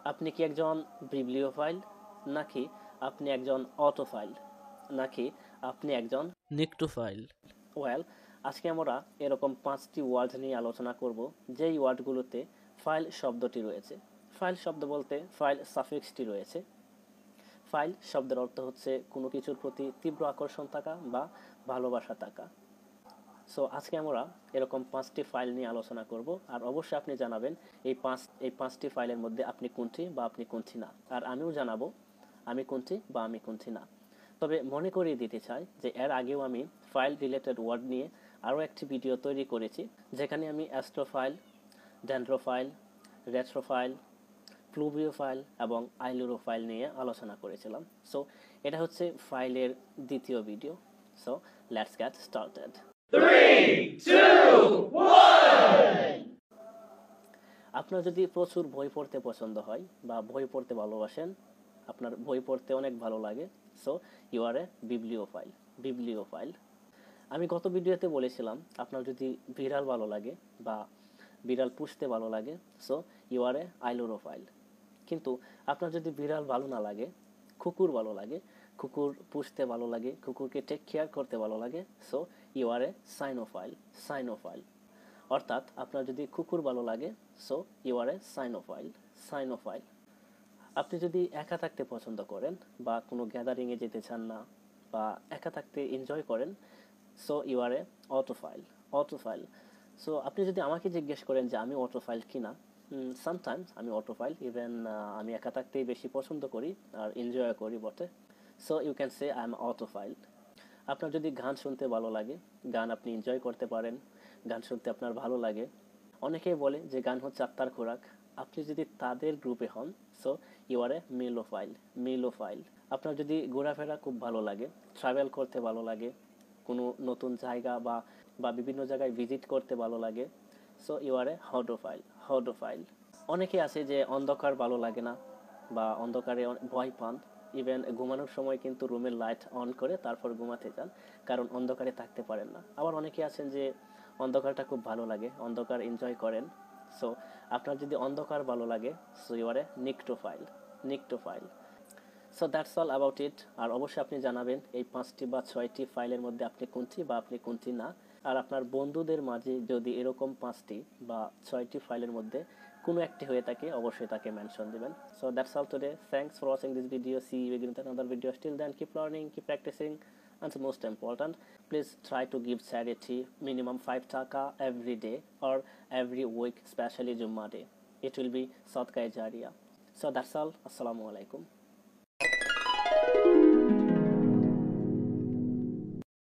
আপনি কি একজন বিবলিওফাইল, নাকি আপনি একজন অটোফাইল, নাকি আপনি একজন নিক্টোফাইল? ওয়েল, আজকে আমরা এরকম 5টি ওয়ার্ড নিয়ে আলোচনা করব যেই ওয়ার্ডগুলোতে ফাইল শব্দটি রয়েছে। ফাইল শব্দ বলতে ফাইল সাফিক্সটি রয়েছে। ফাইল শব্দের অর্থ হচ্ছে কোনো কিছুর প্রতি তীব্র আকর্ষণ থাকা বা ভালোবাসা থাকা। সো আজকে আমরা এরকম 5টি ফাইল নিয়ে আলোচনা করব, আর অবশ্যই আপনি জানাবেন এই পাঁচটি ফাইলের মধ্যে আপনি কোনটি বা আপনি কোনটি না, আর আমিও জানাবো আমি কোনটি বা আমি কোনটি না। তবে মনে করিয়ে দিতে চাই যে এর আগেও আমি ফাইল রিলেটেড ওয়ার্ড নিয়ে আরও একটি ভিডিও তৈরি করেছি, যেখানে আমি অ্যাস্ট্রোফাইল, ডেন্ড্রোফাইল, রেট্রোফাইল, প্লুভিওফাইল এবং আইলুরোফাইল নিয়ে আলোচনা করেছিলাম। সো এটা হচ্ছে ফাইলের দ্বিতীয় video. So let's get started. 3, 2, 1. আপনার যদি প্রচুর বই পড়তে পছন্দ হয় বা বই পড়তে ভালোবাসেন, আপনার বই পড়তে অনেক ভালো লাগে, সো ইউ আর এ বিবলিওফাইল। আমি গত ভিডিওতে বলেছিলাম আপনার যদি বিড়াল ভালো লাগে বা বিড়াল পুষতে ভালো লাগে, সো ইউ আর এ আইলোরোফাইল। কিন্তু আপনার যদি বিড়াল ভালো না লাগে, কুকুর ভালো লাগে, কুকুর পুষতে ভালো লাগে, কুকুরকে টেক কেয়ার করতে ভালো লাগে, সো ইউ আর এ সাইনোফাইল। অর্থাৎ আপনার যদি কুকুর ভালো লাগে, সো ইউ আর এ সাইনোফাইল। আপনি যদি একা থাকতে পছন্দ করেন বা কোনো গ্যাদারিংয়ে যেতে চান না বা একা থাকতে এনজয় করেন, so you are a autophile. So আপনি যদি আমাকে জিজ্ঞেস করেন যে আমি অটোফাইল কিনা, সামটাইমস আমি অটোফাইল, ইভেন আমি একা থাকতেই বেশি পছন্দ করি আর এনজয় করি বটে। So you can say I am autophile. আপনার যদি গান শুনতে ভালো লাগে, গান আপনি এনজয় করতে পারেন, গান শুনতে আপনার ভালো লাগে, অনেকেই বলে যে গান হচ্ছে আত্মার খোরাক, আপনি যদি তাদের গ্রুপে হন, সো ইউ আর এ মেলোফাইল। আপনার যদি ঘোরাফেরা খুব ভালো লাগে, ট্রাভেল করতে ভালো লাগে, কোনো নতুন জায়গা বা বিভিন্ন জায়গায় ভিজিট করতে ভালো লাগে, সো ইউ আর এ হডোফাইল। অনেকে আছে যে অন্ধকার ভালো লাগে না বা অন্ধকারে ভয় পান, ইভেন ঘুমানোর সময় কিন্তু রুমের লাইট অন করে তারপর ঘুমাতে যান, কারণ অন্ধকারে থাকতে পারেন না। আবার অনেকে আছেন যে অন্ধকারটা খুব ভালো লাগে, অন্ধকার এনজয় করেন। সো আপনার যদি অন্ধকার ভালো লাগে, so you are a nyctophile. So that's all about it. আর অবশ্যই আপনি জানাবেন এই 5টি বা 6টি ফাইলের মধ্যে আপনি কোনটি বা আপনি কোনটি না। আর আপনার বন্ধুদের মাঝে যদি এরকম 5টি বা 6টি ফাইলের মধ্যে কোনো একটি হয়ে থাকে, অবশ্যই তাকে মেনশন দিবেন। So that's all today. Thanks for watching this video. See you again with another video. Till then, keep learning, keep practicing, and most important, please try to give charity minimum 5 taka every day or every week, especially Jummah day. It will be sadqa jariya. So that's all. Assalamu alaikum.